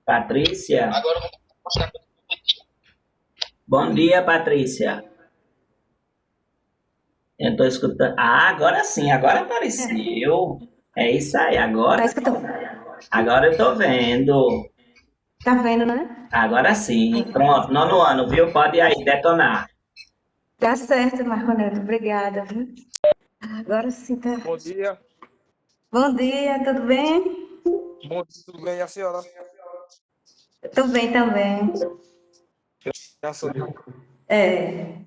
Patrícia? Agora eu vou mostrar. Bom dia, Patrícia. Eu estou escutando. Ah, agora sim, agora apareceu. É isso aí, Tá agora, escutando? agora eu estou vendo. Tá vendo, né? Agora sim. Pronto, nono ano, viu? Pode ir aí detonar. Tá certo, Marco Neto. Obrigada, viu? Agora sim tá. Bom dia. Bom dia, tudo bem? Bom dia, tudo bem? E a senhora? Tô bem também. Graças a Deus. É,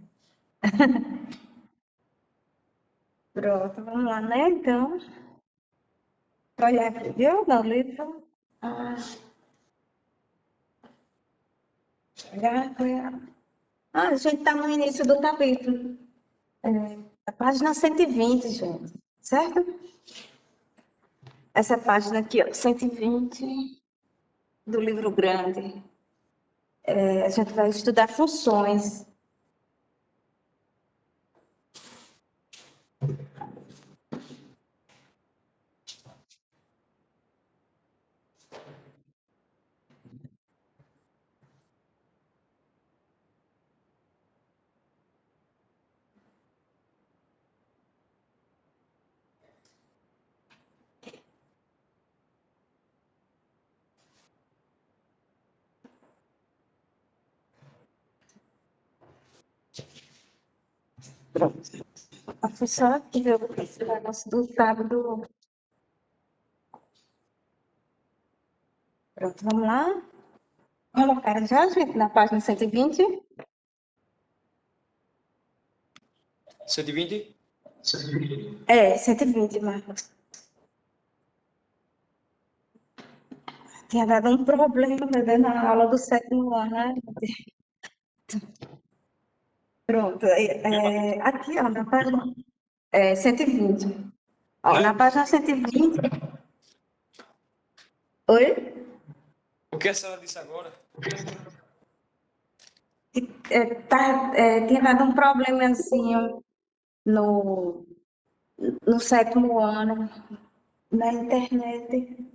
pronto, vamos lá, né? Então, pra olhar aqui, viu? No livro. Ah, a gente tá no início do capítulo. A página 120, gente. Certo? Essa página aqui, ó, 120 do livro grande. A gente vai estudar funções. Pronto. A função aqui, esse negócio do sábado. Pronto, vamos lá. Colocar já, gente, na página 120. 120? É, 120, Marcos. Tinha dado um problema na aula do sétimo ano, né? Pronto. Aqui, ó, na página 120. Ó, na Né? página 120. Oi? O que a senhora disse agora? Tinha dado um problemazinho no, no sétimo ano, na internet.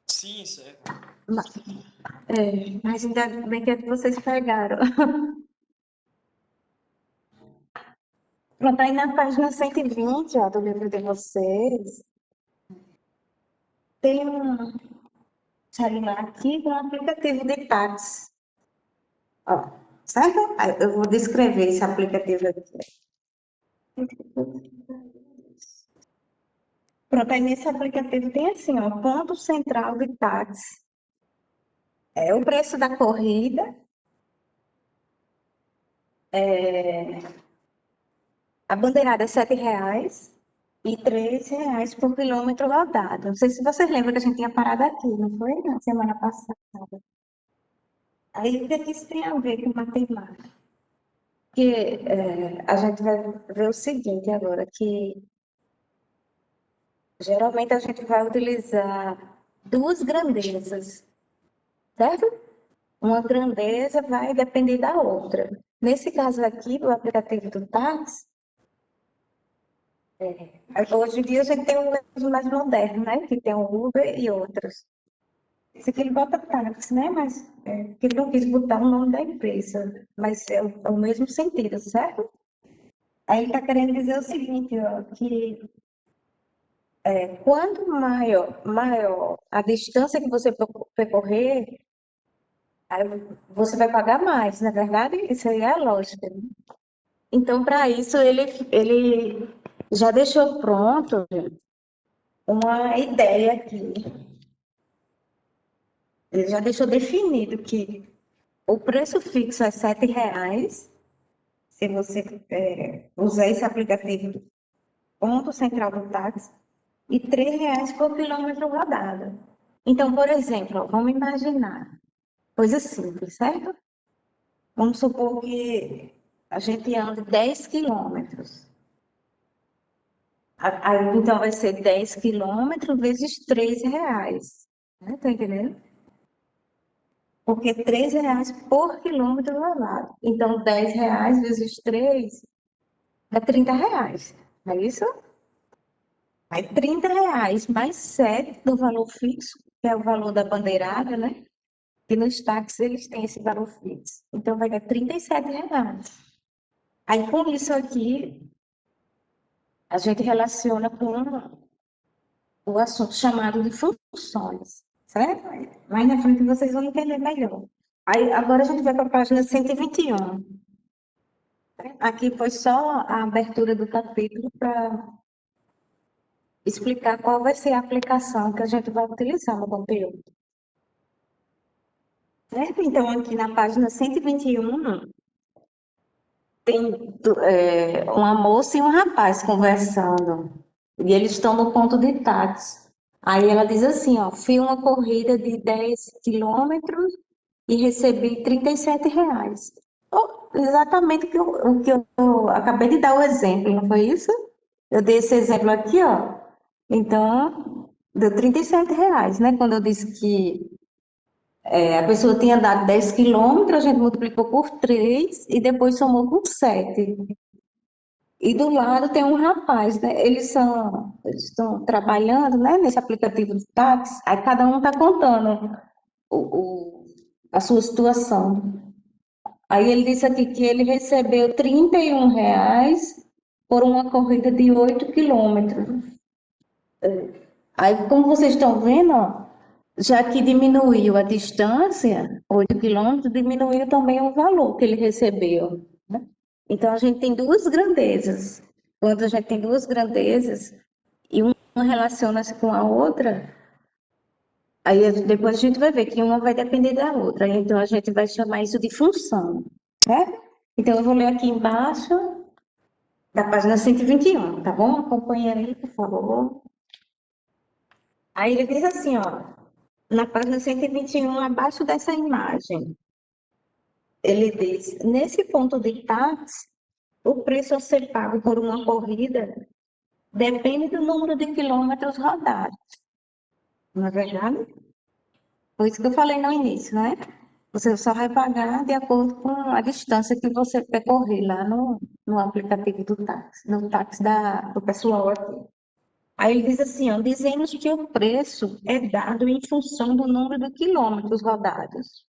Sim, certo. Mas ainda bem que vocês pegaram. Pronto, aí na página 120, ó, do livro de vocês, tem um celular aqui com um aplicativo de táxi. Ó, certo? Aí eu vou descrever esse aplicativo aqui. Pronto, aí nesse aplicativo tem assim, ó, ponto central de táxi. É o preço da corrida, a bandeirada é R$ 7 e R$ 3 por quilômetro rodado. Não sei se vocês lembram que a gente tinha parado aqui, não foi? Na semana passada. Aí o que é que isso tem a ver com matemática? Que a gente vai ver o seguinte agora, que geralmente a gente vai utilizar duas grandezas, certo? Uma grandeza vai depender da outra. Nesse caso aqui, do aplicativo do táxi, hoje em dia a gente tem um mais moderno, né? Que tem o Uber e outros. Esse aqui ele bota táxi, né? Mas que ele não quis botar o nome da empresa, mas é o mesmo sentido, certo? Aí ele está querendo dizer o seguinte, ó, que quanto maior a distância que você percorrer, aí você vai pagar mais, na verdade? Isso aí é a lógica, né? Então, para isso, ele já deixou pronto uma ideia aqui. Ele já deixou definido que o preço fixo é R$ 7, se você usar esse aplicativo ponto central do táxi, e R$ 3 por quilômetro rodado. Então, por exemplo, ó, vamos imaginar, coisa simples, certo? Vamos supor que a gente anda 10 quilômetros. Aí, então, vai ser 10 quilômetros vezes R$ 3. Né? Tá entendendo? Porque R$ 3 por quilômetro rodado. Então, R$ 10 vezes 3 dá R$ 30. Não é isso? Aí, R$ 30 mais 7 do valor fixo, que é o valor da bandeirada, né? que nos táxis eles têm esse valor fixo. Então, vai dar R$ 37. Aí, com isso aqui, a gente relaciona com o assunto chamado de funções, certo? Mais na frente vocês vão entender melhor. Aí, agora a gente vai para a página 121. Aqui foi só a abertura do capítulo para explicar qual vai ser a aplicação que a gente vai utilizar no conteúdo. Certo? Então, aqui na página 121, tem uma moça e um rapaz conversando. E eles estão no ponto de táxi. Aí ela diz assim, ó, fiz uma corrida de 10 quilômetros e recebi R$ 37. Oh, exatamente o que eu acabei de dar o exemplo, não foi isso? Eu dei esse exemplo aqui, ó. Então, deu R$ 37, né? Quando eu disse que a pessoa tinha dado 10 quilômetros, a gente multiplicou por 3 e depois somou por 7. E do lado tem um rapaz, né? Eles estão trabalhando, né, nesse aplicativo de táxi, aí cada um está contando o, o- a sua situação. Aí ele disse aqui que ele recebeu R$ 31 por uma corrida de 8 quilômetros. Aí, como vocês estão vendo, ó, já que diminuiu a distância, 8 quilômetros, diminuiu também o valor que ele recebeu, né? Então, a gente tem duas grandezas. Quando a gente tem duas grandezas e uma relaciona-se com a outra, aí depois a gente vai ver que uma vai depender da outra. Então, a gente vai chamar isso de função, né? Então, eu vou ler aqui embaixo da página 121, tá bom? Acompanhe aí, por favor. Aí ele diz assim, ó, na página 121, abaixo dessa imagem, ele diz: nesse ponto de táxi, o preço a ser pago por uma corrida depende do número de quilômetros rodados. Não é verdade? Foi isso que eu falei no início, né? Você só vai pagar de acordo com a distância que você percorrer lá no aplicativo do táxi, no táxi do pessoal aqui. Aí ele diz assim, ó, dizemos que o preço é dado em função do número de quilômetros rodados.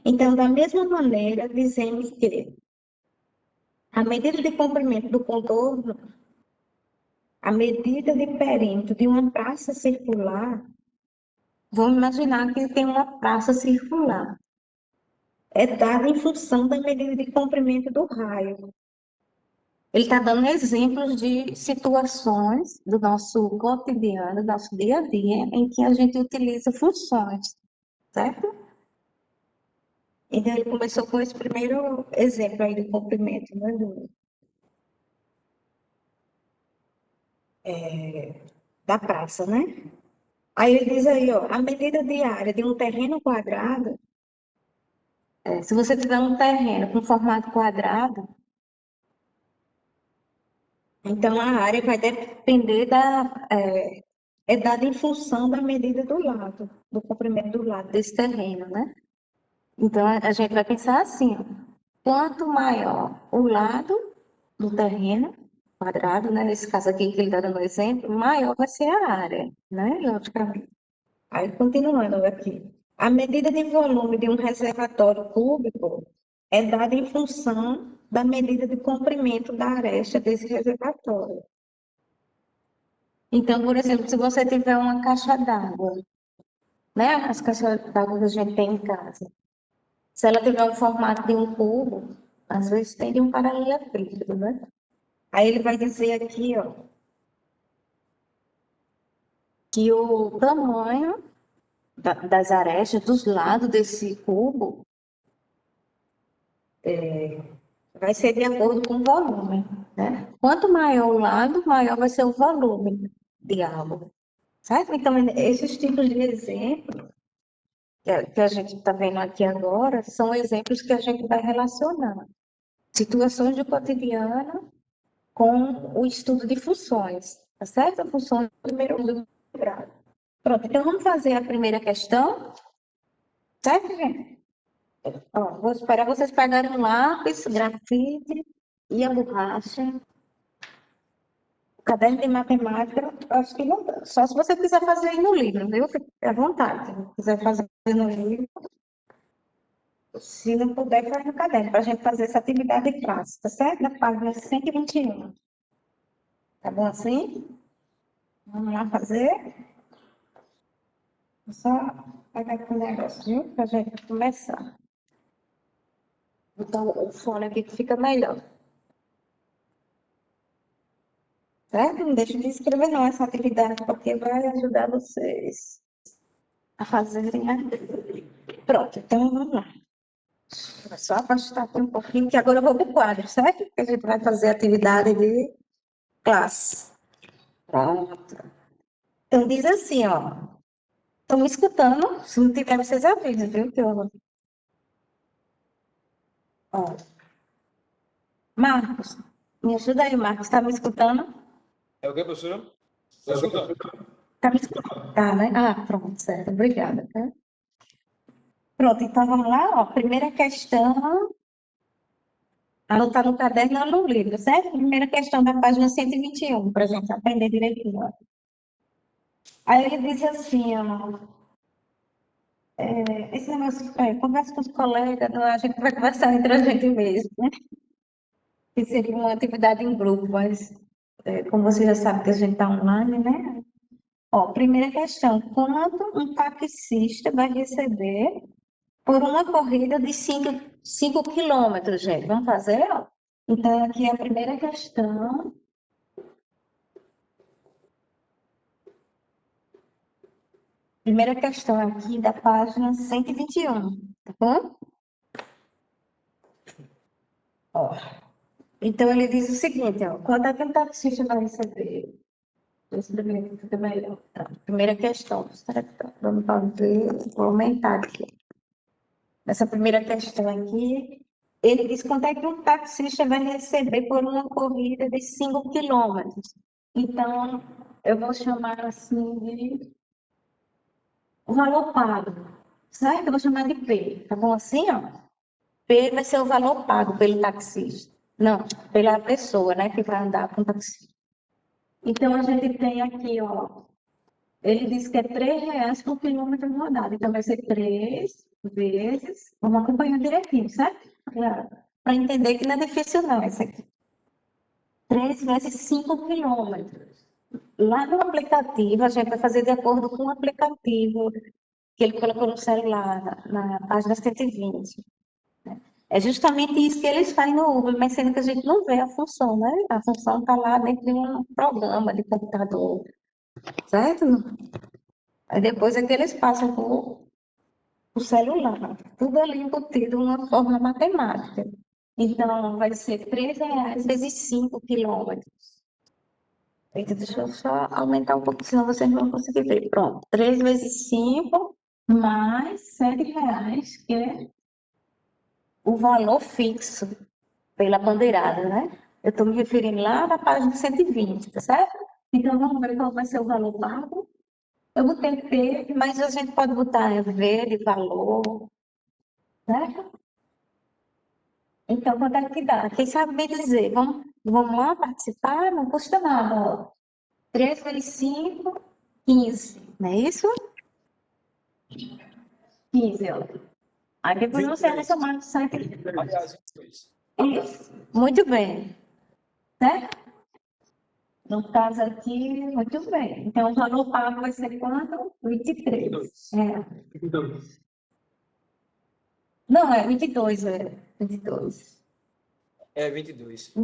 Então, da mesma maneira, dizemos que a medida de comprimento do contorno, a medida de perímetro de uma praça circular, vamos imaginar que tem uma praça circular, é dada em função da medida de comprimento do raio. Ele está dando exemplos de situações do nosso cotidiano, do nosso dia a dia, em que a gente utiliza funções, certo? Então, ele começou com esse primeiro exemplo aí do comprimento, né, da praça, né? Aí ele diz aí, ó, a medida de área de um terreno quadrado, se você tiver um terreno com formato quadrado, então a área vai depender é dada em função da medida do lado, do comprimento do lado desse terreno, né? Então a gente vai pensar assim, ó, quanto maior o lado do terreno quadrado, né? Nesse caso aqui que ele está dando exemplo, maior vai ser a área, né? Logicamente. Aí, continuando aqui. A medida de volume de um reservatório público é dada em função da medida de comprimento da aresta desse reservatório. Então, por exemplo, se você tiver uma caixa d'água, né? As caixas d'água que a gente tem em casa. Se ela tiver o formato de um cubo, às vezes tem de um paralelepípedo, né? Aí ele vai dizer aqui, ó, que o tamanho das arestas dos lados desse cubo vai ser de acordo com o volume, né? Quanto maior o lado, maior vai ser o volume de água, certo? Então, esses tipos de exemplos que a gente está vendo aqui agora são exemplos que a gente vai relacionar situações do cotidiano com o estudo de funções, tá certo? Funções do primeiro grau. Pronto, então vamos fazer a primeira questão, certo, gente? Ó, vou esperar vocês pegarem um lápis, grafite e a borracha. Caderno de matemática, eu acho que não dá. Só se você quiser fazer aí no livro, viu? Fique à vontade. Se quiser fazer no livro, se não puder, faz no caderno, para a gente fazer essa atividade de classe, tá certo? Na página 121. Tá bom assim? Vamos lá fazer? Vou só pegar aqui o negócio, viu? Para a gente começar. Então, o fone aqui que fica melhor. Certo? Não deixe de escrever não essa atividade, porque vai ajudar vocês a fazerem, né? Pronto, então vamos lá. Vou só afastar aqui um pouquinho, que agora eu vou para o quadro, certo? Porque a gente vai fazer atividade de classe. Pronto. Então diz assim, ó. Estão me escutando? Se não tiver, vocês avisam, viu? Ó. Marcos, me ajuda aí, Marcos. Está me escutando? É o que, professora? Estou escutando. Está me escutando? Tá, né? Ah, pronto, certo. Obrigada. Tá? Pronto, então vamos lá, ó. Primeira questão. Anotar no caderno ou no livro, certo? Primeira questão da página 121, para a gente aprender direitinho. Ó. Aí ele diz assim, ó. Esse negócio, conversa com os colegas, não, a gente vai conversar entre a gente mesmo, né? Que seria uma atividade em grupo, mas como você já sabe que a gente está online, né? Ó, primeira questão, quanto um taxista vai receber por uma corrida de 5 quilômetros, gente? Vamos fazer, ó? Então, aqui é a primeira questão. Primeira questão aqui da página 121, tá bom? Ó, então, ele diz o seguinte, ó, quanto é que um taxista vai receber? Esse primeiro fica melhor. Tá. Primeira questão, certo? Vamos fazer, vou aumentar aqui. Nessa primeira questão aqui, ele diz quanto é que um taxista vai receber por uma corrida de 5 quilômetros. Então, eu vou chamar assim de o valor pago, certo? Eu vou chamar de P, tá bom assim, ó? P vai ser o valor pago pelo taxista. Não, pela pessoa, né, que vai andar com o taxista. Então, a gente tem aqui, ó, ele disse que é R$ 3 por quilômetro rodado. Então, vai ser 3 vezes. Vamos acompanhar direitinho, certo? Para entender que não é difícil, não, esse aqui. 3 vezes 5 quilômetros. Lá no aplicativo, a gente vai fazer de acordo com o aplicativo que ele colocou no celular, na página 120. É justamente isso que eles fazem no Uber, mas sendo que a gente não vê a função, né? A função está lá dentro de um programa de computador, certo? Aí depois é que eles passam por o celular, tudo ali embutido numa forma matemática. Então, vai ser R$ 3 vezes 5 quilômetros. Eita, deixa eu só aumentar um pouco, senão vocês não vão conseguir ver. Pronto, 3 vezes 5 mais R$ 7, que é o valor fixo pela bandeirada, né? Eu estou me referindo lá na página 120, tá certo? Então, vamos ver qual vai ser o valor pago. Eu botei P, mas a gente pode botar V de valor, certo? Então, quanto é que dá? Quem sabe me dizer? Vamos lá participar? Não custa nada. Ó. 3 vezes 5, 15. Não é isso? 15, ó. Aí depois você vai 23. somar no site. Aliás, 22. Isso. Muito bem. Certo? No caso aqui, muito bem. Então, o valor pago vai ser quanto? 23. 22. É. Não, é 22, é. 22. É 22.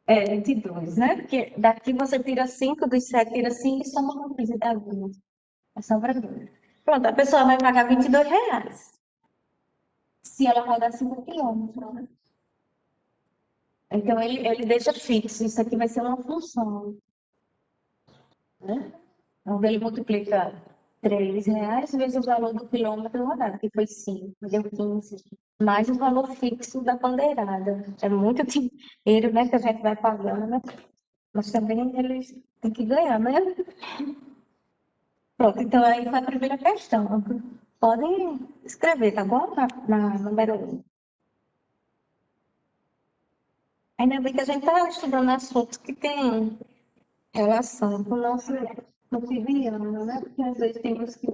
É, 22, né? Porque daqui você tira 5, dos 7 tira 5 e soma uma coisa da 20. É sobra 2. Pronto, a pessoa vai pagar R$ 22. Se ela rodar 5 quilômetros, né? Então, ele deixa fixo. Isso aqui vai ser uma função, né? Então, ele multiplica R$ 3 vezes o valor do quilômetro rodado, que foi 5, deu 15, mais o valor fixo da bandeirada. É muito dinheiro, né, que a gente vai pagando, mas também eles têm que ganhar, né? Pronto, então aí foi a primeira questão. Podem escrever, tá bom? Na número 1. Ainda bem que a gente está estudando assuntos que tem relação com o nosso cotidiano, né? Porque às vezes temos que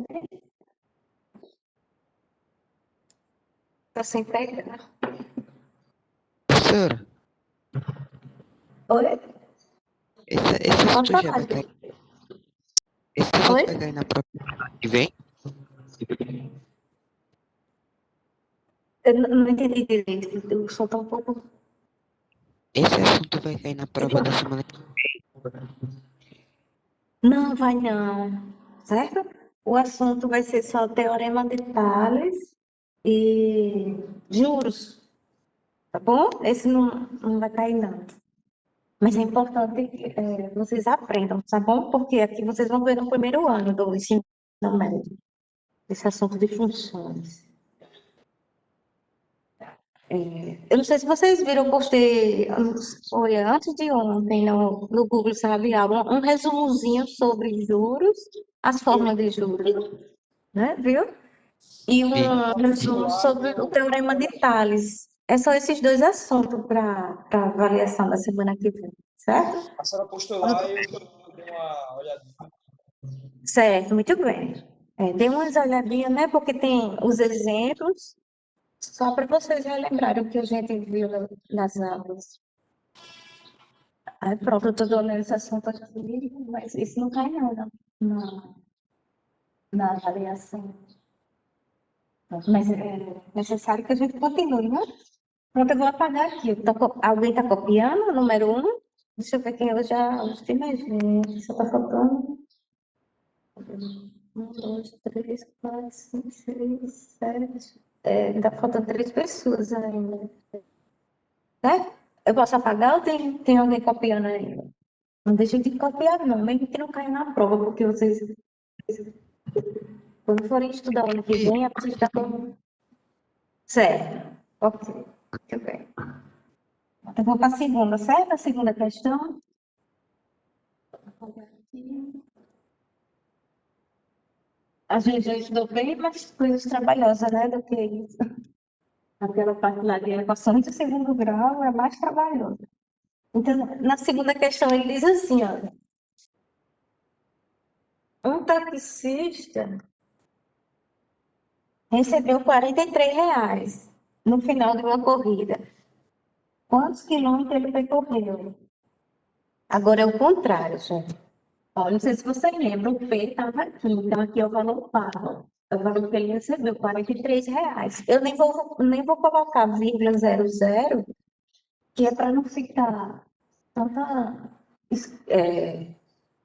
estar sem pegar. Professora, Oi? esse Pode assunto já falar, vai cair. gente. Esse assunto Oi? vai cair na prova que vem? Eu não entendi direito. O som está um pouco. Esse assunto vai cair na prova da semana que Não, vai não. Certo? O assunto vai ser só Teorema de Tales e juros. Tá bom? Esse não vai cair, não. Mas é importante que vocês aprendam, tá bom? Porque aqui vocês vão ver no primeiro ano do ensino médio, esse assunto de funções. Eu não sei se vocês viram, eu postei, foi antes de ontem, no Google Sabe Aula, um resumozinho sobre juros, as formas de juros, né? Viu? E um vi. resumo sobre o Teorema de Tales. É só esses dois assuntos para avaliação da semana que vem, certo? A senhora postou lá e eu dei uma olhadinha. Certo, muito bem. Dê umas olhadinhas, né? Porque tem os exemplos, só para vocês relembrarem o que a gente viu nas aulas. Aí pronto, eu estou dando esse assunto aqui, mas isso não cai não, na avaliação. Mas é necessário que a gente continue, né? Pronto, eu vou apagar aqui. Alguém está copiando o número 1? Deixa eu ver quem eu já. Acho que mais gente. Só está faltando. 1, 2, 3, 4, 5, 6, 7. Tá faltando 3 pessoas ainda. Né? Eu posso apagar ou tem alguém copiando ainda? Não deixem de copiar, não, mesmo que não caia na prova, porque vocês, quando forem estudar o ano que Vi. vem, vocês já estão. Certo. Ok. Muito bem. Então, vou para a segunda, certo? A segunda questão. A gente já estudou bem mais coisas trabalhosas, né, do que isso. Aquela parte lá de equações de segundo grau é mais trabalhosa. Então, na segunda questão, ele diz assim, olha, um taxista recebeu R$ 43 no final de uma corrida. Quantos quilômetros ele percorreu? Agora é o contrário, gente. Olha, não sei se você lembra, o P estava aqui, então aqui é o valor pago. É o valor que ele recebeu, R$ 43. Eu nem vou colocar vírgula 00, que é para não ficar tanta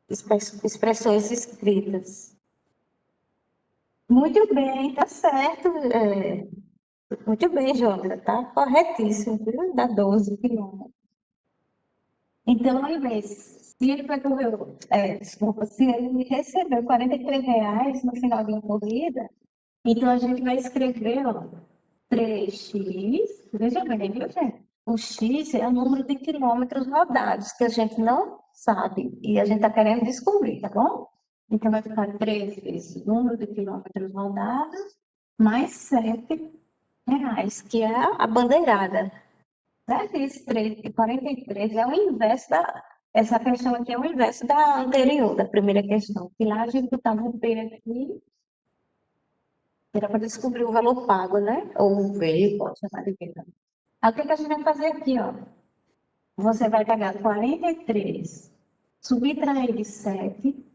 expressões escritas. Muito bem, tá certo. Muito bem, Jônia, tá corretíssimo, viu? Dá 12 quilômetros. Então, ao invés, se ele percorreu, desculpa, se ele recebeu R$ 43 no final de uma corrida, então a gente vai escrever, ó, 3x, veja bem, viu, gente? O x é o número de quilômetros rodados, que a gente não sabe, e a gente está querendo descobrir, tá bom? Então vai ficar 3 vezes o número de quilômetros rodados, mais R$ 7, que é a bandeirada. Certo? Esse 43 é o inverso da. Essa questão aqui é o inverso da anterior, da primeira questão. Que lá a gente botava o P aqui, era para descobrir o valor pago, né? Ou o V, pode chamar de V. Aí o que a gente vai fazer aqui, ó? Você vai pegar 43, subtrair de 7.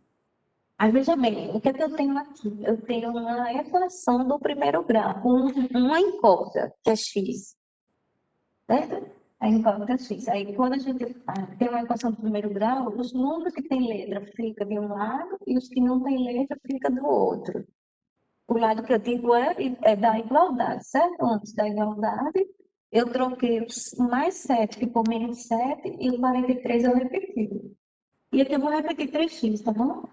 Aí veja bem, o que é que eu tenho aqui? Eu tenho uma equação do primeiro grau, com uma incógnita, que é x. Certo? A incógnita x. Aí, quando a gente tem uma equação do primeiro grau, os números que têm letra fica de um lado e os que não têm letra fica do outro. O lado que eu digo é da igualdade, certo? Antes da igualdade, eu troquei os mais 7 ficou menos 7 e o 43 eu repeti. E aqui eu vou repetir 3x, tá bom?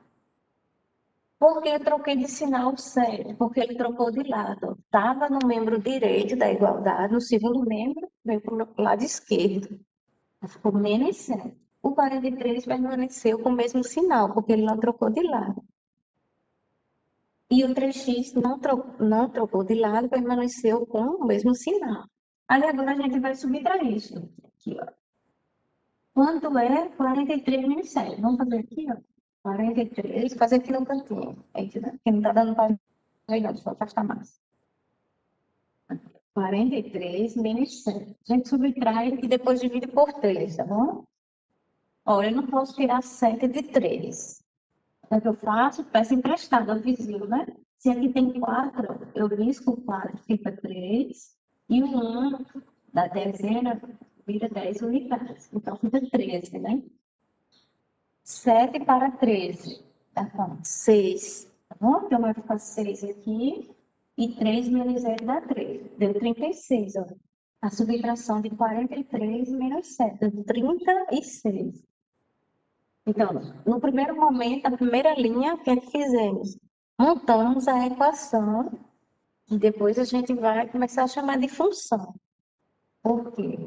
Por que eu troquei de sinal 7? Porque ele trocou de lado. Estava no membro direito da igualdade, no segundo membro, veio para o lado esquerdo. Ficou menos 7. O 43 permaneceu com o mesmo sinal, porque ele não trocou de lado. E o 3x não trocou de lado, permaneceu com o mesmo sinal. Aí agora a gente vai subtrair isso. Aqui, ó. Quanto é 43 menos 7? Vamos fazer aqui, ó. 43, fazer aqui no cantinho. Porque não está dando para ver, não, deixa eu afastar mais. 43 menos 7. A gente subtrai e depois divide por 3, tá bom? Olha, eu não posso tirar 7 de 3. O que eu faço? Peço emprestado ao vizinho, né? Se aqui tem 4, eu risco o 4, fica 3. E o 1 da dezena vira 10 unidades. Então, fica 13, né? 7 para 13. Tá bom? 6. Tá bom? Então, vai ficar 6 aqui. E 3 menos 0 dá 3. Deu 36, ó. A subtração de 43 menos 7 deu 36. Então, no primeiro momento, a primeira linha, o que é que fizemos? Montamos a equação e depois a gente vai começar a chamar de função. Por quê?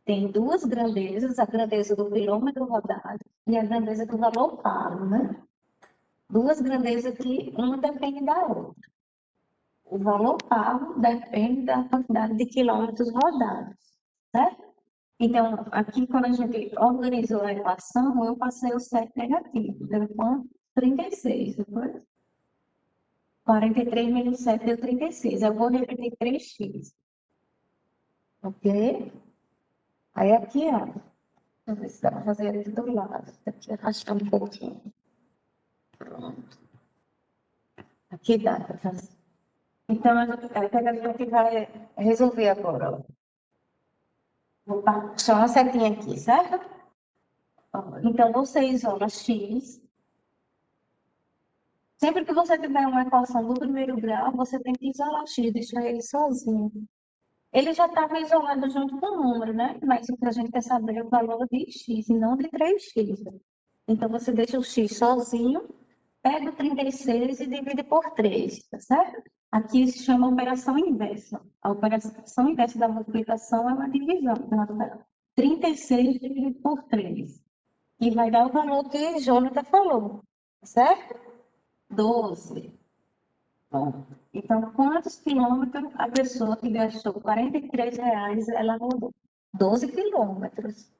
Tem duas grandezas, a grandeza do quilômetro rodado e a grandeza do valor pago, né? Duas grandezas que uma depende da outra. O valor pago depende da quantidade de quilômetros rodados, certo? Então, aqui, quando a gente organizou a equação, eu passei o 7 negativo, deu quanto? 36, depois 43 menos 7 deu 36. Eu vou repetir 3x, ok? Aí aqui, ó, deixa eu ver se dá para fazer ali do lado. Aqui arrastar um pouquinho. Pronto. Aqui dá para fazer. Então, o que a gente vai resolver agora? Ó. Vou puxar uma setinha aqui, certo? Ó, então, você isola x. Sempre que você tiver uma equação do primeiro grau, você tem que isolar x, deixar ele sozinho. Ele já estava isolado junto com o número, né? Mas o que a gente quer saber é o valor de x e não de 3x. Então, você deixa o x sozinho, pega o 36 e divide por 3, tá certo? Aqui se chama operação inversa. A operação inversa da multiplicação é uma divisão. Então, 36 dividido por 3. E vai dar o valor que Jonathan falou, tá certo? 12. Bom, então, quantos quilômetros a pessoa que gastou R$ 43, ela rodou? 12 quilômetros.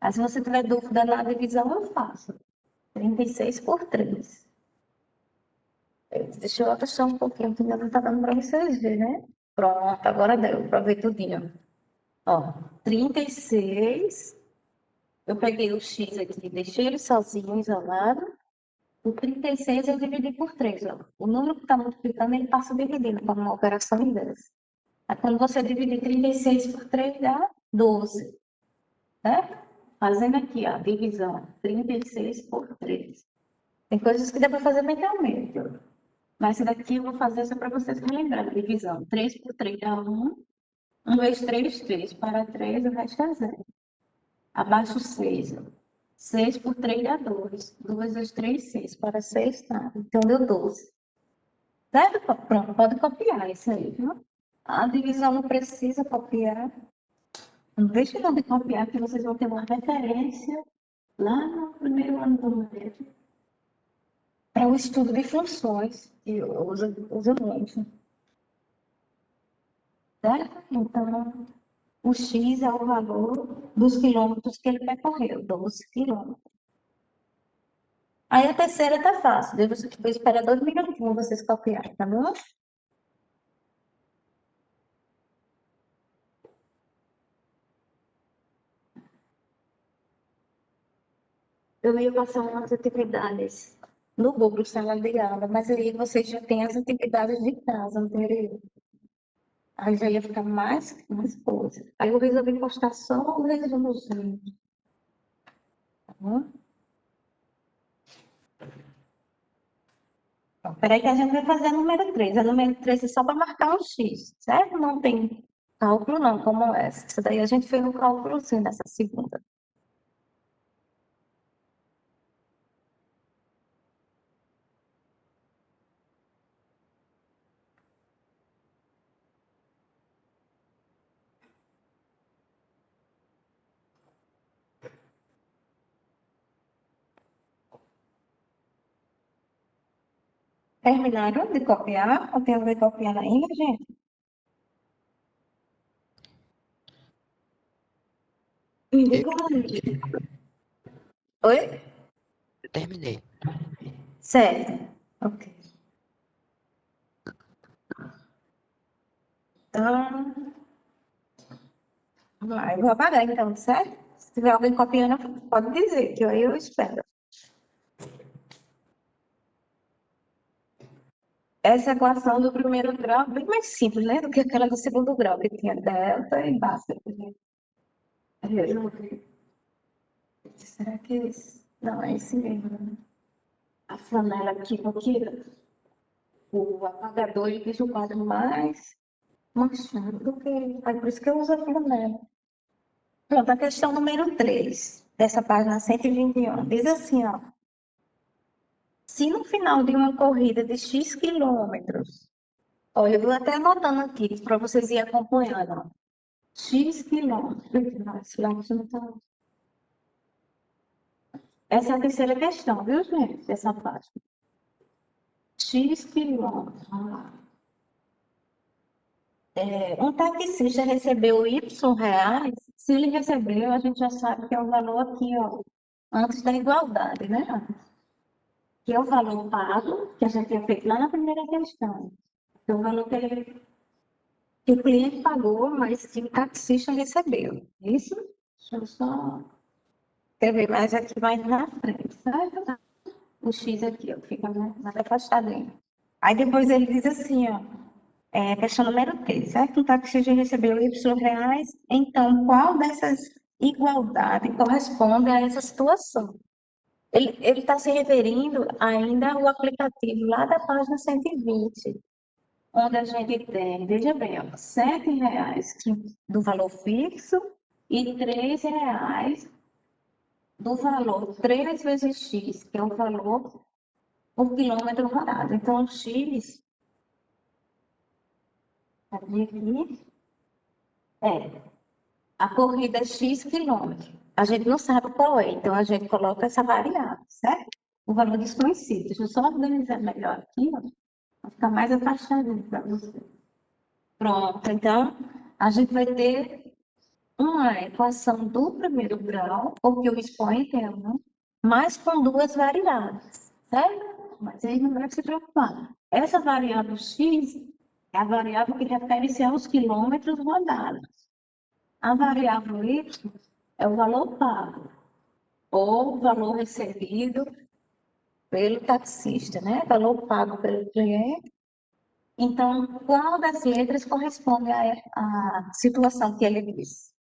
Aí, se você tiver dúvida na divisão, eu faço. 36 por 3. Deixa eu afastar um pouquinho, que ainda não está dando para vocês verem, né? Pronto, agora deu, para ver tudinho. Ó, 36. Eu peguei o X aqui, deixei ele sozinho, isolado. O 36 eu dividi por 3. Ó. O número que está multiplicando, ele passa dividindo, como uma operação inversa. Aí, quando você dividir 36 por 3, dá 12. Certo? Fazendo aqui, ó, divisão. 36 por 3. Tem coisas que dá para fazer mentalmente. Ó. Mas esse daqui eu vou fazer só para vocês relembrarem. Divisão. 3 por 3 dá 1. 1 vezes 3, 3. Para 3, o resto é 0. Abaixo 6. 6 por 3 dá 2. 2 vezes 3, 6. Para 6, tá. Então, deu 12. Certo? Pronto, pode copiar isso aí, viu? A divisão não precisa copiar. Não deixe não de copiar, que vocês vão ter uma referência lá no primeiro ano do médio para o estudo de funções, que usa muito. Certo? Então, o X é o valor dos quilômetros que ele percorreu, 12 quilômetros. Aí a terceira tá fácil, daí você vai esperar 2 minutinhos vocês copiarem, tá bom? Eu ia passar umas atividades no Google Sala de Aula, mas aí vocês já têm as atividades de casa anterior. Aí já ia ficar mais coisa. Aí eu resolvi postar só o resumozinho, tá bom? Então, peraí que a gente vai fazer a número 3. A número 3 é só para marcar um X, certo? Não tem cálculo não, como essa. Isso daí a gente fez um cálculozinho nessa segunda. Terminaram de copiar? Ou tem alguém copiando ainda, gente? Me diga aí. Oi? Eu terminei. Certo. Ok. Então, vamos lá. Eu vou apagar então, certo? Se tiver alguém copiando, pode dizer, que aí eu espero. Essa equação do primeiro grau é bem mais simples, né? Do que aquela do segundo grau, que tinha delta e basta. Será que é esse? Não, é esse mesmo, né? A flanela aqui, porque o apagador ele deixa o quadro mais manchado do que. É por isso que eu uso a flanela. Pronto, a questão número 3 dessa página 121, diz assim, ó. Se no final de uma corrida de X quilômetros, olha, eu vou até anotando aqui para vocês irem acompanhando, ó. X quilômetros. Nossa, lá você não tá. Essa é a terceira questão, viu, gente? Dessa página. X quilômetros. Vamos lá. Um taxista recebeu Y reais. Se ele recebeu, a gente já sabe que é o valor aqui, ó, antes da igualdade, né? Que é o valor pago, que a gente tinha feito lá na primeira questão. Que é o valor que o cliente pagou, mas que o taxista recebeu. Isso? Deixa eu só escrever mais aqui mais na frente, certo? O X aqui, ó, fica mais afastadinho. Aí depois ele diz assim, ó, questão número 3, certo? Um taxista recebeu Y reais, então qual dessas igualdades corresponde a essa situação? Ele está se referindo ainda ao aplicativo lá da página 120, onde a gente tem, veja bem, ó, R$ 7 do valor fixo e R$ 3 do valor 3 vezes X, que é o valor por quilômetro rodado. Então, X, aqui, a corrida é X quilômetros. A gente não sabe qual é, então a gente coloca essa variável, certo? O valor desconhecido. Deixa eu só organizar melhor aqui, ó, para ficar mais afastadinho para você. Pronto, então a gente vai ter uma equação do primeiro grau, porque o expoente é 1, mas com duas variáveis, certo? Mas aí não deve se preocupar. Essa variável x é a variável que refere-se aos quilômetros rodados. A variável y é o valor pago, ou o valor recebido pelo taxista, né? Valor pago pelo cliente. Então, qual das letras corresponde à situação que ele disse?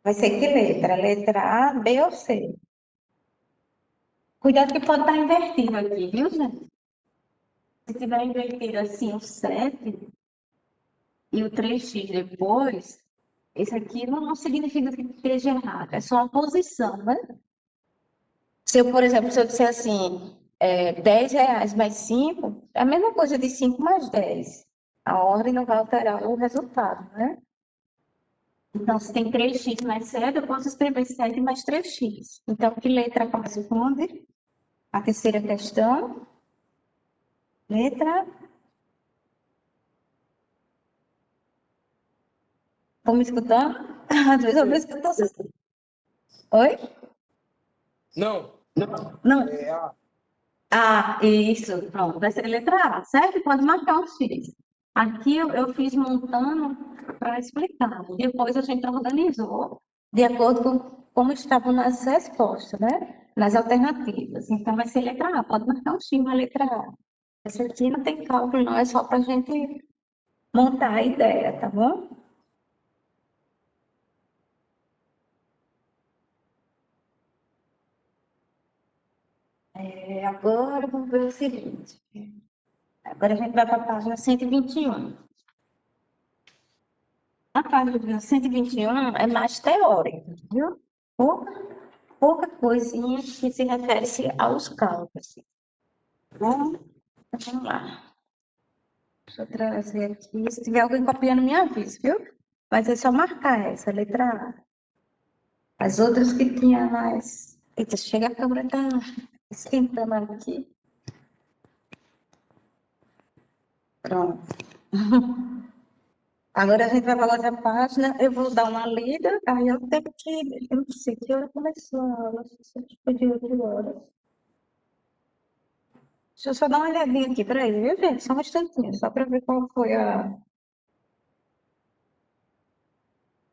Vai ser que letra? Letra A, B ou C? Cuidado que pode estar invertido aqui, viu, gente? Se tiver invertido assim o 7 e o 3x depois, esse aqui não significa que esteja errado, é só a posição, né? Se eu, por exemplo, se eu disser assim, R$ 10 mais 5, é a mesma coisa de 5 mais 10. A ordem não vai alterar o resultado, né? Então, se tem 3x mais 7, eu posso escrever 7 mais 3x. Então, que letra corresponde? A terceira questão. Letra. Estão me escutando? Às vezes eu não escuto. Oi? Não, Não. é a. Ah, isso. Pronto. Vai ser a letra A, certo? Pode marcar o X. Aqui eu fiz montando para explicar. Depois a gente organizou de acordo com como estavam nas respostas, né? Nas alternativas. Então vai ser letra A. Pode marcar um X na letra A. Essa aqui não tem cálculo, não. É só para a gente montar a ideia, tá bom? Agora vamos ver o seguinte. Agora a gente vai para a página 121. A página 121 é mais teórica, viu? Pouca coisinha que se refere aos cálculos. Bom, então vamos lá. Deixa eu trazer aqui. Se tiver alguém copiando, me avisa, viu? Mas é só marcar essa, letra A. As outras que tinha mais. Eita, chega a câmera tá esquentando aqui. Pronto. Agora a gente vai para outra página, eu vou dar uma lida, aí eu tenho que, eu não sei que hora começou a aula, se foi de 8 horas. Deixa eu só dar uma olhadinha aqui, peraí, viu, gente? Só um instantinho, só para ver qual foi a...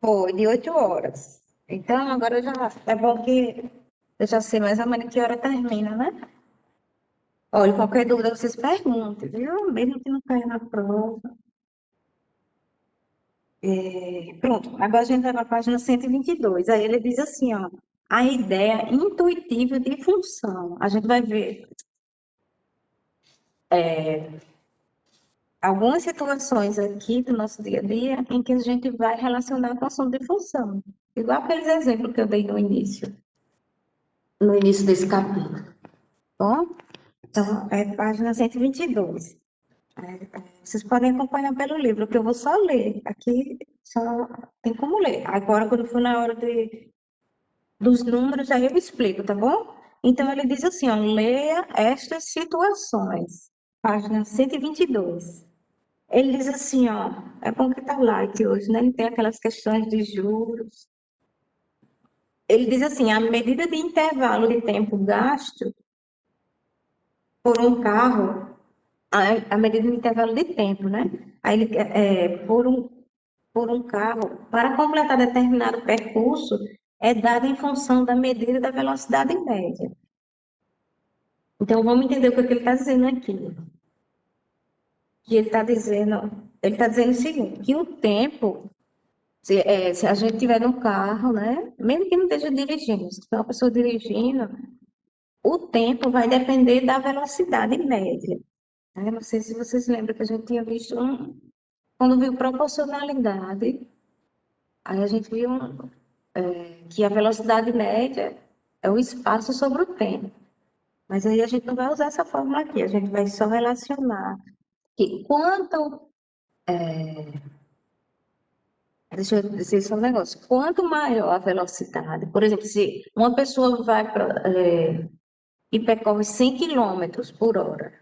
Foi, de 8 horas. Então, agora já é bom que eu já sei mais ou menos que hora termina, né? Olha, qualquer dúvida vocês perguntem, viu? Mesmo que não caia na prova. Pronto, agora a gente vai para a página 122. Aí ele diz assim, ó, a ideia intuitiva de função. A gente vai ver algumas situações aqui do nosso dia a dia em que a gente vai relacionar com assunto de função. Igual aqueles exemplos que eu dei no início desse capítulo. Bom, então, é página 122. Vocês podem acompanhar pelo livro, que eu vou só ler. Aqui só tem como ler. Agora, quando for na hora dos números, aí eu explico, tá bom? Então, ele diz assim, ó, leia estas situações. Página 122. Ele diz assim, ó, é bom que tá light hoje, né? Não tem aquelas questões de juros. Ele diz assim, a medida de intervalo de tempo gasto por um carro, a medida de intervalo de tempo, né? Aí ele, por um carro, para completar determinado percurso, é dada em função da medida da velocidade média. Então, vamos entender o que ele está dizendo aqui. Que ele está dizendo o seguinte, que o tempo, se a gente estiver no carro, né, mesmo que não esteja dirigindo, se for uma pessoa dirigindo, o tempo vai depender da velocidade média. Né? Não sei se vocês lembram que a gente tinha visto, quando viu proporcionalidade, aí a gente viu que a velocidade média é o espaço sobre o tempo. Mas aí a gente não vai usar essa fórmula aqui, a gente vai só relacionar que quanto deixa eu dizer só um negócio. Quanto maior a velocidade, por exemplo, se uma pessoa vai e percorre 100 quilômetros por hora,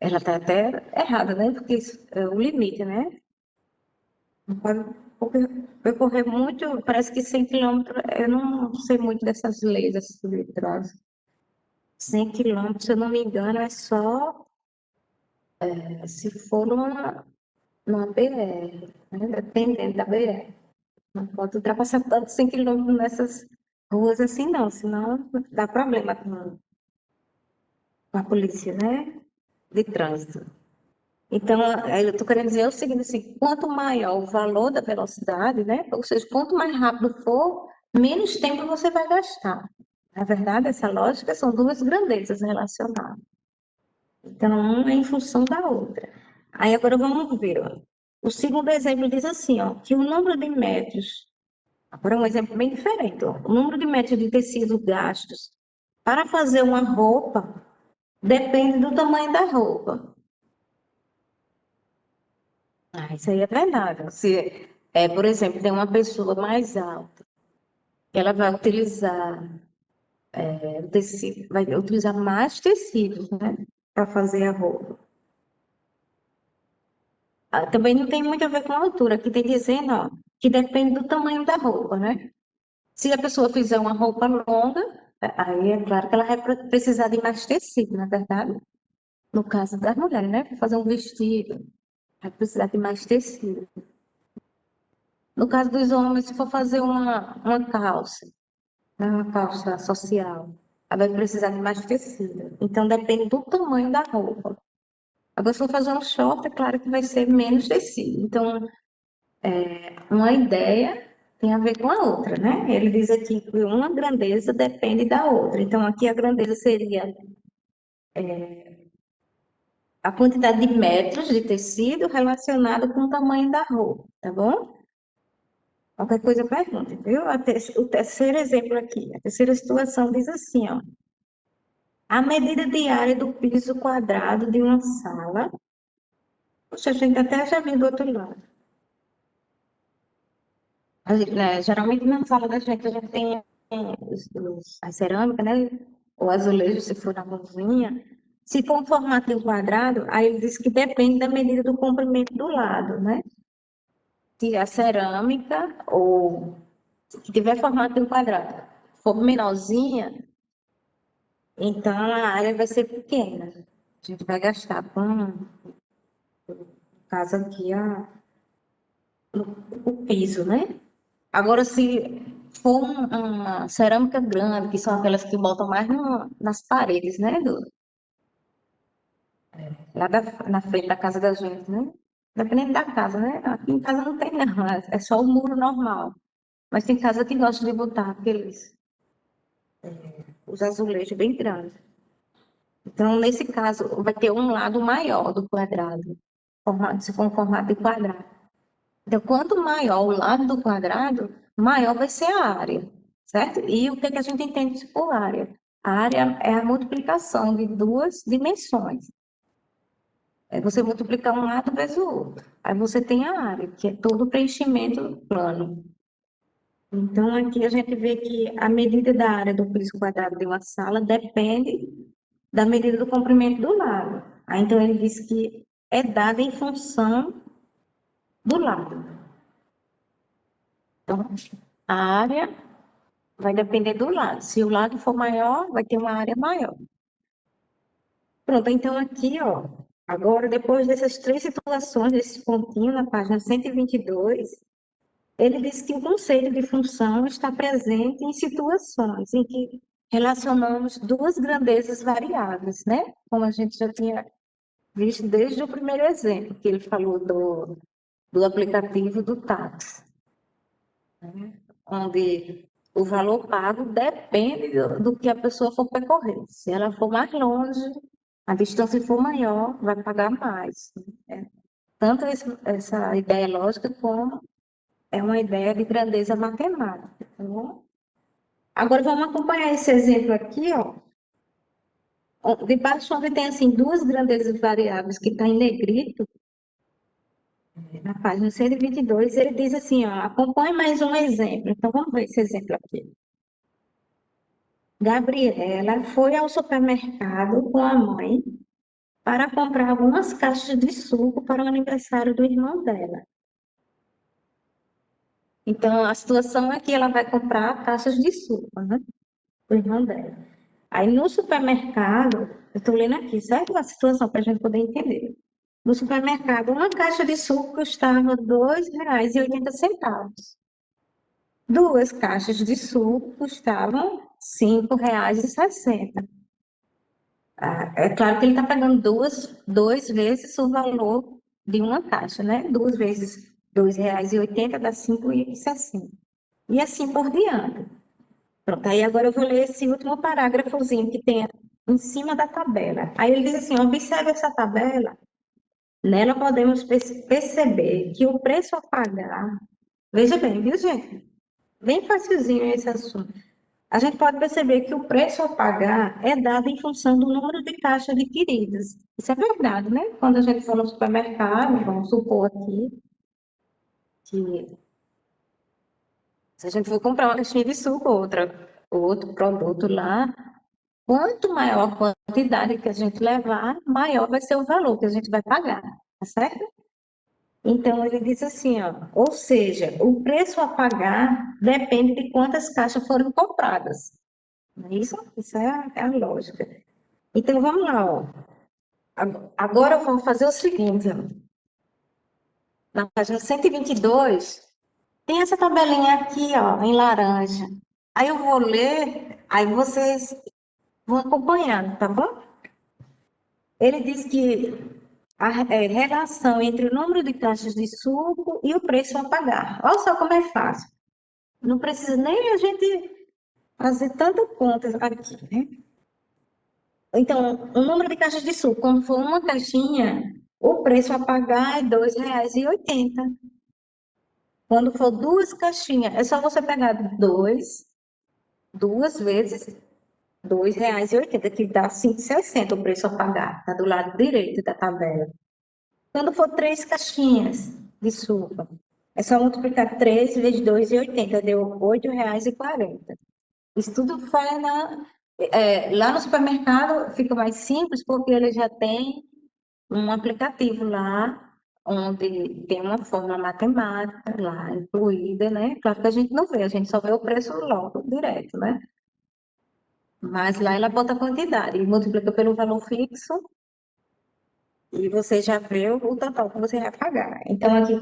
ela está até errada, né? Porque isso é o limite, né? Não pode percorrer muito, parece que 100 quilômetros, eu não sei muito dessas leis assim, de trás. 100 quilômetros, se eu não me engano, é só se for numa BR, né? Dependendo da BR. Não pode ultrapassar tanto 100 quilômetros nessas ruas assim, não, senão dá problema com a polícia, né? De trânsito. Então, eu estou querendo dizer o seguinte, assim, quanto maior o valor da velocidade, né? Ou seja, quanto mais rápido for, menos tempo você vai gastar. Na verdade, essa lógica são duas grandezas relacionadas. Então, uma é em função da outra. Aí agora vamos ver, ó. O segundo exemplo diz assim, ó, que o número de metros. Agora, um exemplo bem diferente. Ó. O número de metros de tecido gastos para fazer uma roupa depende do tamanho da roupa. Isso aí é verdade. Se, por exemplo, tem uma pessoa mais alta, ela vai utilizar o tecido, vai utilizar mais tecidos, né, para fazer a roupa. Também não tem muito a ver com a altura, aqui tem dizendo, ó, que depende do tamanho da roupa, né? Se a pessoa fizer uma roupa longa, aí é claro que ela vai precisar de mais tecido, na verdade. No caso das mulheres, né? Para fazer um vestido, vai precisar de mais tecido. No caso dos homens, se for fazer uma calça, né? Uma calça social, ela vai precisar de mais tecido. Então, depende do tamanho da roupa. Agora, se for fazer um short, é claro que vai ser menos tecido. Então, uma ideia tem a ver com a outra, né? Ele diz aqui que uma grandeza depende da outra. Então, aqui a grandeza seria a quantidade de metros de tecido relacionado com o tamanho da roupa, tá bom? Qualquer coisa pergunta, viu? O terceiro exemplo aqui, a terceira situação diz assim, ó. A medida de área do piso quadrado de uma sala. Poxa, a gente até já viu do outro lado. Né, geralmente na sala da gente a gente tem a cerâmica, né? O azulejo, se for na mãozinha. Se for um formato de um quadrado, aí ele diz que depende da medida do comprimento do lado, né? Se a cerâmica ou que tiver formato de um quadrado for menorzinha, então a área vai ser pequena. A gente vai gastar com, no caso aqui, o piso, né? Agora, se for uma cerâmica grande, que são aquelas que botam mais nas paredes, né? Lá na frente da casa da gente, né? Dependendo da casa, né? Aqui em casa não tem, não. É só o muro normal. Mas tem casa que gosta de botar os azulejos bem grandes. Então, nesse caso, vai ter um lado maior do quadrado, se for um formato de quadrado. Então, quanto maior o lado do quadrado, maior vai ser a área, certo? E o que que a gente entende por área? A área é a multiplicação de duas dimensões. É você multiplicar um lado vezes o outro. Aí você tem a área, que é todo o preenchimento plano. Então, aqui a gente vê que a medida da área do piso quadrado de uma sala depende da medida do comprimento do lado. Aí, então, ele diz que é dada em função do lado. Então, a área vai depender do lado. Se o lado for maior, vai ter uma área maior. Pronto, então aqui, ó, agora depois dessas três situações, desse pontinho na página 122, ele diz que o conceito de função está presente em situações em que relacionamos duas grandezas variáveis, né? Como a gente já tinha visto desde o primeiro exemplo, que ele falou do aplicativo do táxi, né? Onde o valor pago depende do que a pessoa for percorrer. Se ela for mais longe, a distância for maior, vai pagar mais, né? Tanto essa ideia lógica como é uma ideia de grandeza matemática, tá bom? Agora vamos acompanhar esse exemplo aqui, ó. Debaixo onde tem assim duas grandezas variáveis que está em negrito, na página 122, ele diz assim, ó, acompanhe mais um exemplo. Então vamos ver esse exemplo aqui. Gabriela foi ao supermercado com a mãe para comprar algumas caixas de suco para o aniversário do irmão dela. Então, a situação é que ela vai comprar caixas de suco, né? Do irmão dela. Aí, no supermercado, eu estou lendo aqui, certo? A situação para a gente poder entender. No supermercado, uma caixa de suco custava R$ 2,80. Duas caixas de suco custavam R$ 5,60. É claro que ele está pagando duas vezes o valor de uma caixa, né? Duas vezes R$ 2,80 dá R$ 5,60. E assim por diante. Pronto, aí agora eu vou ler esse último parágrafozinho que tem em cima da tabela. Aí ele diz assim, observe essa tabela. Nela podemos perceber que o preço a pagar... Veja bem, viu, gente? Bem facilzinho esse assunto. A gente pode perceber que o preço a pagar é dado em função do número de caixas adquiridas. Isso é verdade, né? Quando a gente for no supermercado, vamos supor aqui, que se a gente for comprar uma caixinha de suco, outro produto lá, quanto maior a quantidade que a gente levar, maior vai ser o valor que a gente vai pagar, tá certo? Então, ele diz assim, ó, ou seja, o preço a pagar depende de quantas caixas foram compradas. Não é isso? Isso é a lógica. Então, vamos lá, ó. Agora, vamos fazer o seguinte, ó. Na página 122, tem essa tabelinha aqui, ó, em laranja. Aí eu vou ler, aí vocês vão acompanhando, tá bom? Ele diz que a relação entre o número de caixas de suco e o preço a pagar. Olha só como é fácil. Não precisa nem a gente fazer tanta conta aqui, né? Então, o número de caixas de suco, quando for uma caixinha, o preço a pagar é R$ 2,80. Quando for duas caixinhas, é só você pegar duas vezes R$ 2,80, que dá R$ 5,60 o preço a pagar. Está do lado direito da tabela. Quando for três caixinhas de suco, é só multiplicar 3 vezes 2,80, deu R$ 8,40. Isso tudo vai Lá no supermercado fica mais simples porque ele já tem um aplicativo lá, onde tem uma fórmula matemática lá incluída, né? Claro que a gente não vê, a gente só vê o preço logo, direto, né? Mas lá ela bota a quantidade e multiplica pelo valor fixo e você já vê o total que você vai pagar. Então, aqui,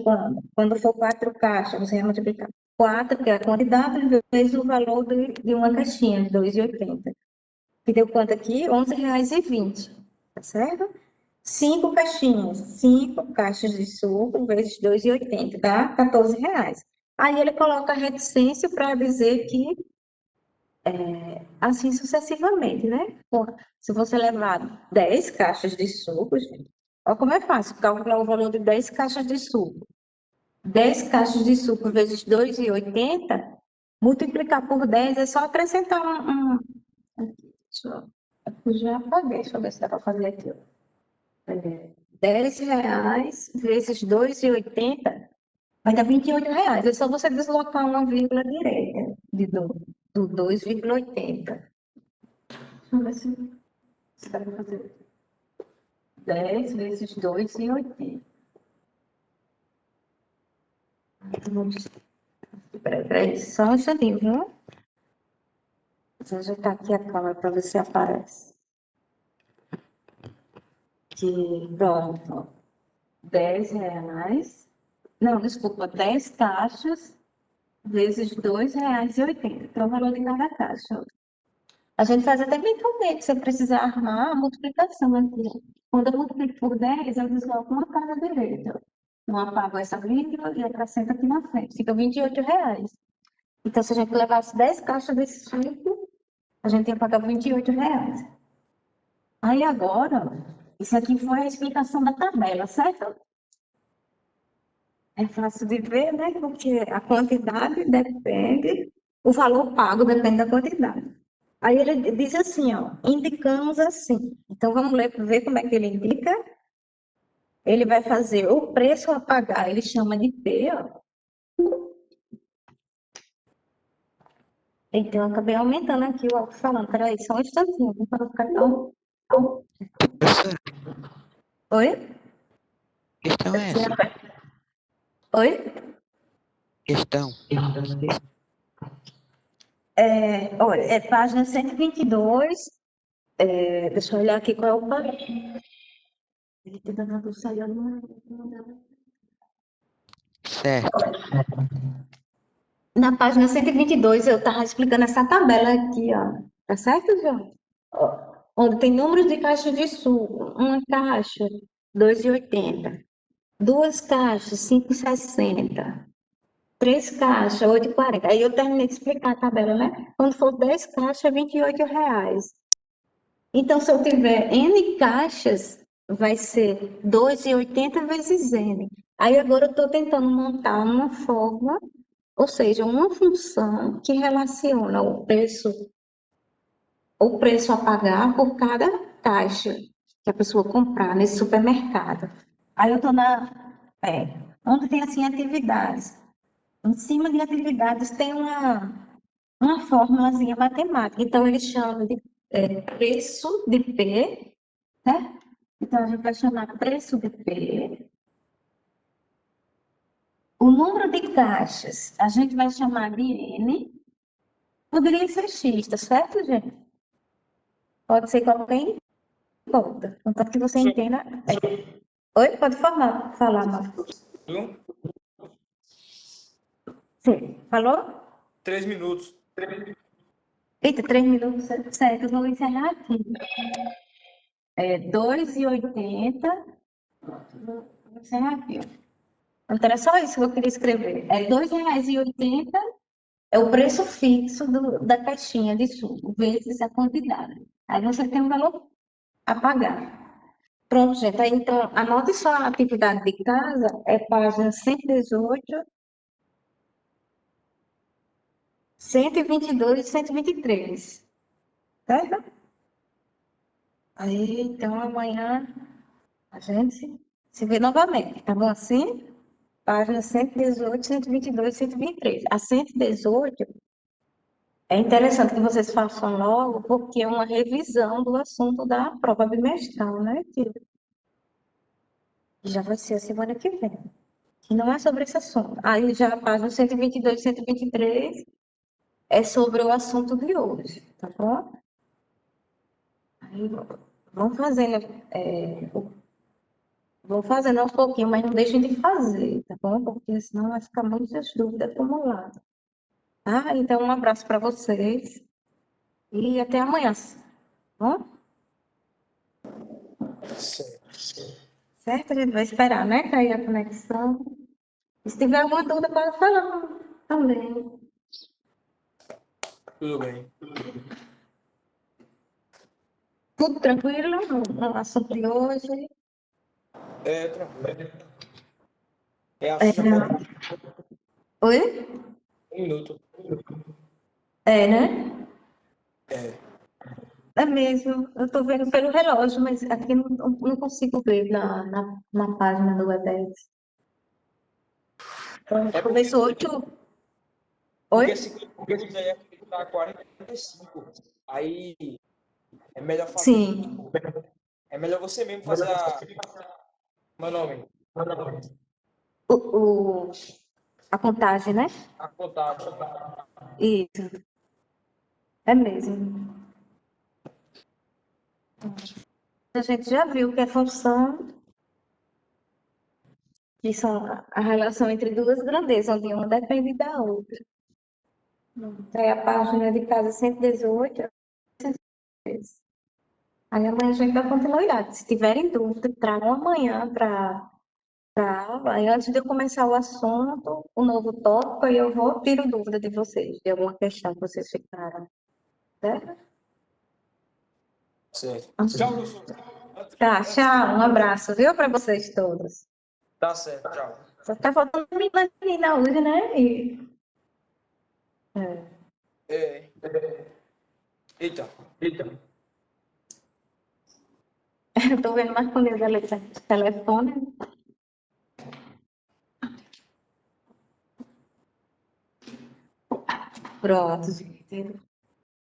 quando for 4 caixas, você vai multiplicar 4, que é a quantidade, vezes o valor de uma caixinha, de 2,80. Que deu quanto aqui? R$ 11,20, tá certo? 5 caixinhas, 5 caixas de suco vezes 2,80, dá R$ 14. Aí ele coloca a reticência para dizer que assim sucessivamente, né? Se você levar 10 caixas de suco, gente, olha como é fácil calcular o valor de 10 caixas de suco. 10 caixas de suco vezes 2,80, multiplicar por 10 é só acrescentar eu já apaguei, deixa eu ver se dá para fazer aqui. R$ 10 vezes 2,80 vai dar R$ 28. É só você deslocar uma vírgula direita do 2,80. Deixa eu ver se dá para fazer. 10 vezes 2,80. Peraí, só um instantinho, viu? Vou ajeitar aqui a câmera para ver se aparece. Pronto. R$ 10. Não, desculpa, 10 caixas vezes R$ 2,80, que é o valor de cada caixa. A gente faz até mentalmente, se precisar armar a multiplicação aqui. Quando eu multiplico por 10, eu desloco uma casa direita. Não apago essa vírgula e acrescento aqui na frente. Fica R$ 28. Então, se a gente levasse 10 caixas desse tipo, a gente ia pagar R$ 28. Aí agora, isso aqui foi a explicação da tabela, certo? É fácil de ver, né? Porque a quantidade depende, o valor pago depende da quantidade. Aí ele diz assim, ó, indicamos assim. Então vamos ver como é que ele indica. Ele vai fazer o preço a pagar, ele chama de P, ó. Então eu acabei aumentando aqui o alto-falante. Peraí, só um instantinho, para não ficar tão. Professora, Oi? questão é essa. Oi? Questão. Olha, é página 122. Deixa eu olhar aqui qual é o parágrafo. Certo. Na página 122, eu estava explicando essa tabela aqui, ó. Tá certo, João? Ó, onde tem números de caixas de suco. Uma caixa, 2,80. Duas caixas, 5,60. Três caixas, 8,40. Aí eu terminei de explicar a tabela, né? Quando for 10 caixas, R$ 28. Então, se eu tiver N caixas, vai ser 2,80 vezes N. Aí agora eu estou tentando montar uma fórmula, ou seja, uma função que relaciona o preço a pagar por cada caixa que a pessoa comprar nesse supermercado. Aí eu estou onde tem assim atividades. Em cima de atividades tem uma fórmulazinha matemática. Então, ele chama de preço de P, né? Então, a gente vai chamar preço de P. O número de caixas, a gente vai chamar de N. Poderia ser X, tá certo, gente? Pode ser qualquer conta, contanto que você entenda. Oi, pode falar, Marcos. Viu? Sim, falou? 3 minutos. Eita, 3 minutos, certo, eu vou encerrar aqui. 2,80. Vou encerrar aqui, ó. Então, era só isso que eu queria escrever. É R$ 2,80 é o preço fixo da caixinha de suco, vezes a quantidade. Aí você tem um valor a pagar. Pronto, gente. Aí, então, anote só a atividade de casa, é página 118, 122 e 123. Certo? Aí, então, amanhã a gente se vê novamente. Tá bom assim? Página 118, 122 e 123. A 118 É interessante que vocês façam logo, porque é uma revisão do assunto da prova bimestral, né? Que já vai ser a semana que vem. E não é sobre esse assunto. Aí já a página 122 e 123 é sobre o assunto de hoje, tá bom? Aí vão fazendo, vão fazendo aos pouquinhos, mas não deixem de fazer, tá bom? Porque senão vai ficar muitas dúvidas acumuladas. Tá? Então, um abraço para vocês e até amanhã, tá bom? Certo. Certo? A gente vai esperar, né? Cair a conexão. E se tiver alguma dúvida, pode falar também. Tudo bem. Tudo tranquilo no assunto de hoje? É, tranquilo. É É, assim agora. oi? 1 minuto. É, né? É. É mesmo. Eu estou vendo pelo relógio, mas aqui não consigo ver na página do WebEx. Então, É porque, começou 8. Oi? porque 50 aí tá 45. Aí é melhor fazer. Sim. É melhor você mesmo fazer a. Meu nome. O, o- a contagem, né? A contagem. Isso. É mesmo. A gente já viu que é função, que são a relação entre duas grandezas, onde uma depende da outra. Aí a página de casa 118. Aí amanhã a gente dá continuidade. Se tiverem dúvida, tragam amanhã para aí antes de eu começar o assunto, o novo tópico, aí eu vou tiro dúvida de vocês, de alguma questão que vocês ficaram, certo? Certo. Tchau, professor. Tá, Antes tchau, um abraço, viu, para vocês todos. Tá certo, tchau. Só tá faltando a menina hoje, né? É. É. Eita. Eu tô vendo mais comigo ali no telefone. Pronto, gente.